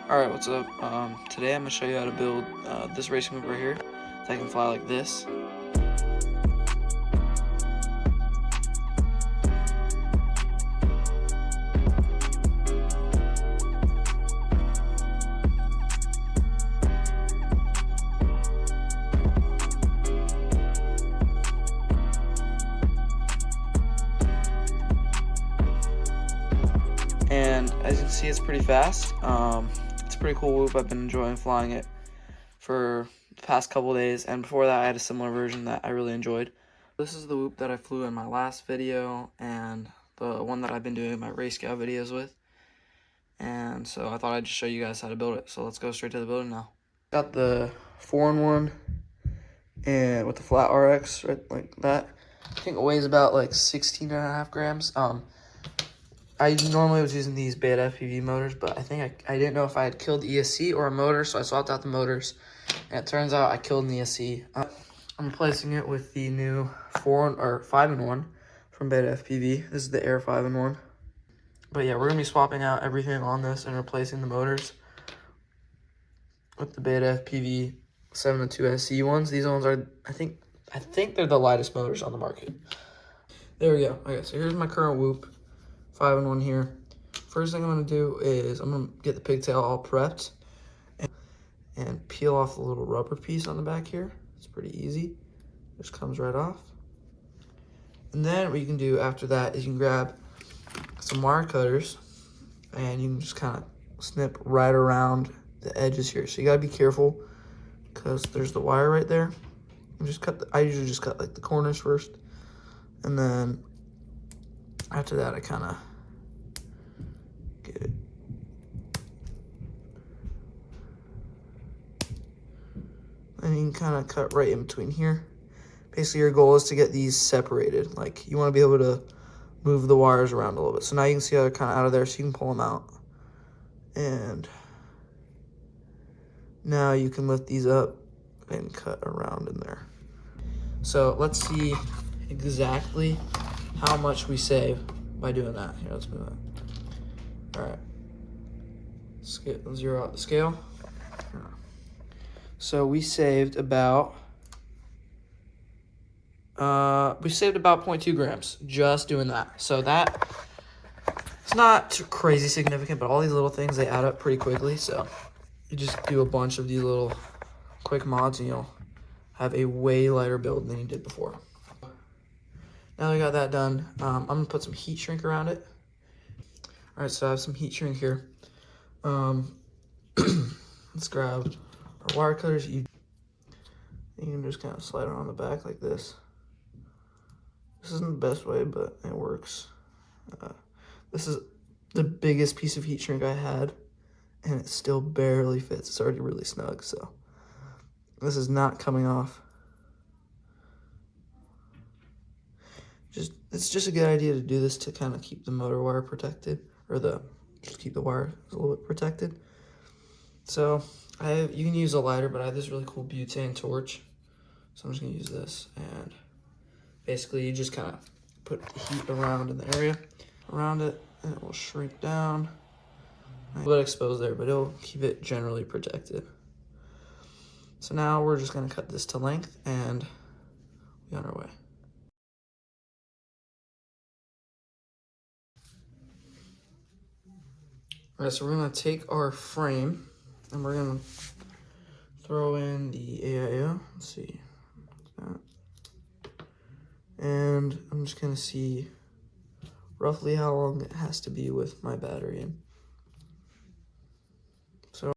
Alright, what's up? Today I'm going to show you how to build this racing whip right here that can fly like this. And as you can see, it's pretty fast. It's a pretty cool whoop. I've been enjoying flying it for the past couple days, and before that I had a similar version that I really enjoyed. This is the whoop that I flew in my last video and the one that I've been doing my race scout videos with. And so I thought I'd just show you guys how to build it. So let's go straight to the building now. Got the 4-in-1 and with the flat RX right like that. I think it weighs about like 16.5 grams. I normally was using these BetaFPV motors, but I think I didn't know if I had killed the ESC or a motor, so I swapped out the motors, and it turns out I killed an ESC. I'm replacing it with the new 5-in-1 from BetaFPV. This is the Air 5-in-1. But yeah, we're gonna be swapping out everything on this and replacing the motors with the BetaFPV 702 SE ones. These ones are, I think they're the lightest motors on the market. There we go. Okay, so here's my current whoop. 5-in-1 here. First thing I'm going to do is I'm going to get the pigtail all prepped and peel off the little rubber piece on the back here. It's pretty easy. Just comes right off. And then what you can do after that is you can grab some wire cutters and you can just kind of snip right around the edges here. So you got to be careful because there's the wire right there. I usually just cut like the corners first, and then after that I kind of get it. And you can kind of cut right in between here. Basically your goal is to get these separated. Like you want to be able to move the wires around a little bit. So now you can see how they're kind of out of there, so you can pull them out. And now you can lift these up and cut around in there. So let's see exactly how much we save by doing that. Here, let's move that. All right, zero out the scale. So we saved about 0.2 grams just doing that. So that it's not too crazy significant, but all these little things, they add up pretty quickly. So you just do a bunch of these little quick mods and you'll have a way lighter build than you did before. Now that we got that done, I'm gonna put some heat shrink around it. All right, so I have some heat shrink here. Let's grab our wire cutters. You can just kind of slide it on the back like this. This isn't the best way, but it works. This is the biggest piece of heat shrink I had, and it still barely fits. It's already really snug, so this is not coming off. It's just a good idea to do this to kind of keep the motor wire protected, or just keep the wire a little bit protected. So you can use a lighter, but I have this really cool butane torch, so I'm just gonna use this. And basically, you just kind of put the heat around in the area around it, and it will shrink down. A little bit exposed there, but it'll keep it generally protected. So now we're just gonna cut this to length and be on our way. All right, so we're gonna take our frame and we're gonna throw in the AIO. Let's see, and I'm just gonna see roughly how long it has to be with my battery in. So,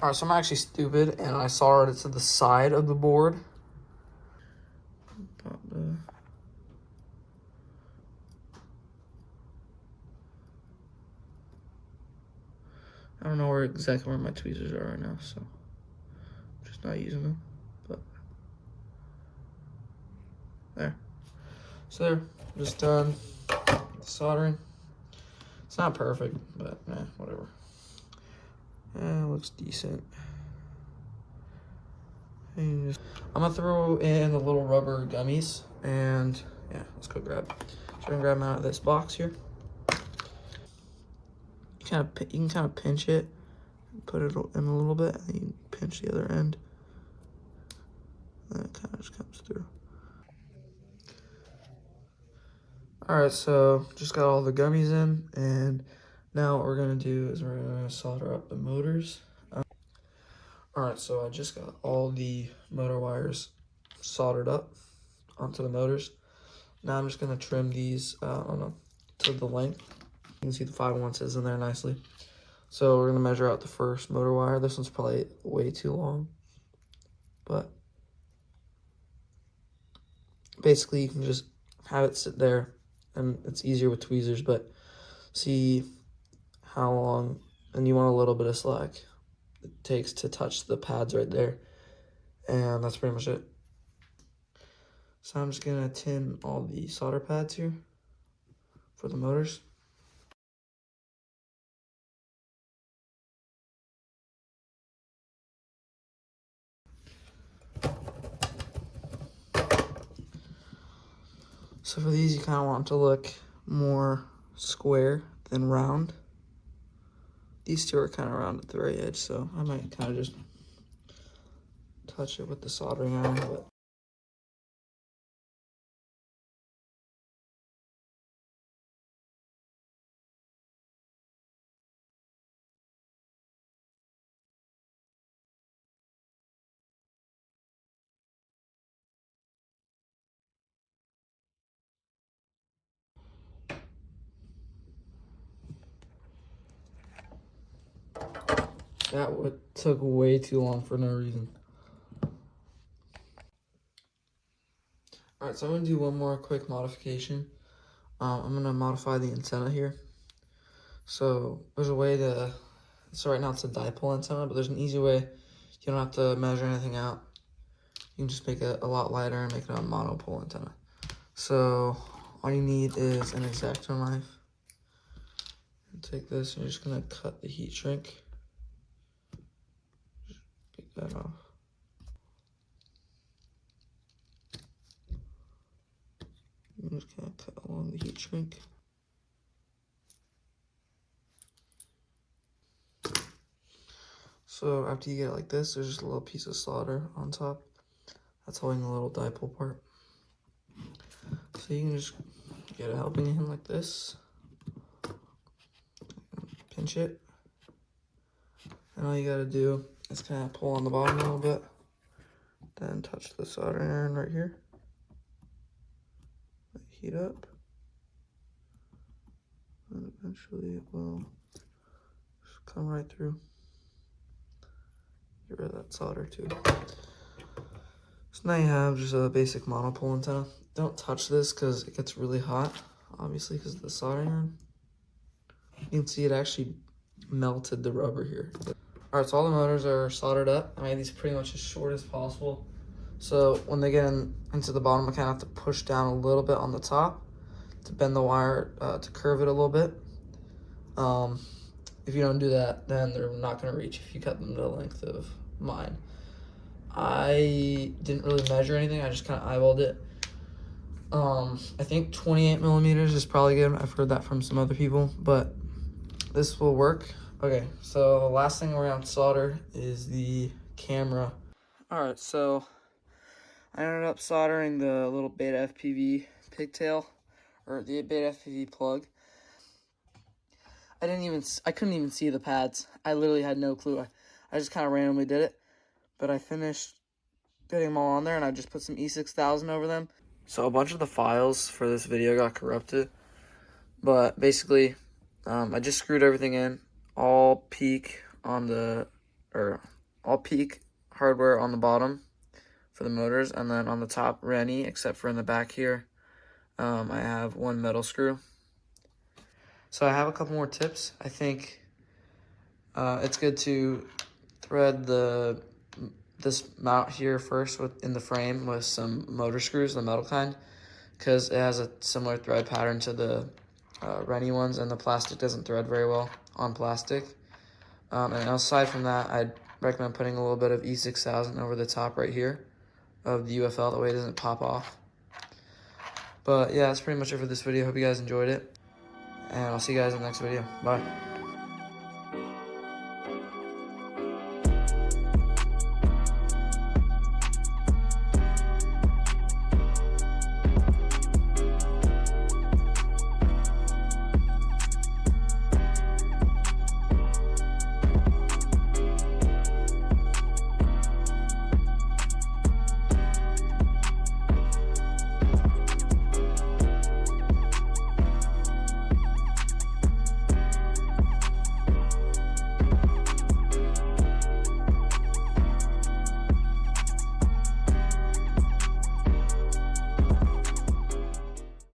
all right, so I'm actually stupid and I soldered it to the side of the board. I don't know exactly where my tweezers are right now, so I'm just not using them, but there. So there, just done soldering. It's not perfect, but whatever. It looks decent. And I'm gonna throw in the little rubber gummies and Yeah, let's go grab. So we're gonna grab them out of this box here. You can kind of pinch it, put it in a little bit, and then you pinch the other end. And it kind of just comes through. All right, so just got all the gummies in, and now what we're gonna do is we're gonna solder up the motors. All right, so I just got all the motor wires soldered up onto the motors. Now I'm just gonna trim these to the length. You can see the 5/1 in there nicely. So we're gonna measure out the first motor wire. This one's probably way too long, but basically you can just have it sit there, and it's easier with tweezers, but see how long, and you want a little bit of slack it takes to touch the pads right there, and that's pretty much it. So I'm just gonna tin all the solder pads here for the motors. So for these, you kind of want to look more square than round. These two are kind of round at the very edge, so I might kind of just touch it with the soldering iron. But that took way too long for no reason. All right, so I'm gonna do one more quick modification. I'm gonna modify the antenna here. So there's a way to, so right now it's a dipole antenna, but there's an easy way. You don't have to measure anything out. You can just make it a lot lighter and make it a monopole antenna. So all you need is an X-Acto knife. Take this and you're just gonna cut the heat shrink. Get that off. I'm just gonna cut along the heat shrink. So after you get it like this, there's just a little piece of solder on top. That's holding the little dipole part. So you can just get a helping hand like this. Pinch it. And all you gotta do is kind of pull on the bottom a little bit. Then touch the soldering iron right here. Let it heat up. And eventually it will just come right through. Get rid of that solder too. So now you have just a basic monopole antenna. Don't touch this because it gets really hot, obviously because of the soldering iron. You can see it actually melted the rubber here. All right, so all the motors are soldered up. I made these pretty much as short as possible. So when they get into the bottom, I kind of have to push down a little bit on the top to bend the wire, to curve it a little bit. If you don't do that, then they're not going to reach if you cut them to the length of mine. I didn't really measure anything. I just kind of eyeballed it. I think 28 millimeters is probably good. I've heard that from some other people, but this will work. Okay, so the last thing we're going to solder is the camera. All right, so I ended up soldering the little BetaFPV pigtail, or the BetaFPV plug. I couldn't even see the pads. I literally had no clue. I just kind of randomly did it, but I finished getting them all on there, and I just put some E6000 over them. So a bunch of the files for this video got corrupted, but basically, I just screwed everything in, all peak hardware on the bottom for the motors, and then on the top, Reny, except for in the back here, I have one metal screw. So I have a couple more tips. I think it's good to thread this mount here first in the frame with some motor screws, the metal kind, because it has a similar thread pattern to the Reny ones, and the plastic doesn't thread very well on plastic. And aside from that, I'd recommend putting a little bit of E6000 over the top right here of the UFL, that way it doesn't pop off. But yeah, that's pretty much it for this video. Hope you guys enjoyed it. And I'll see you guys in the next video. Bye.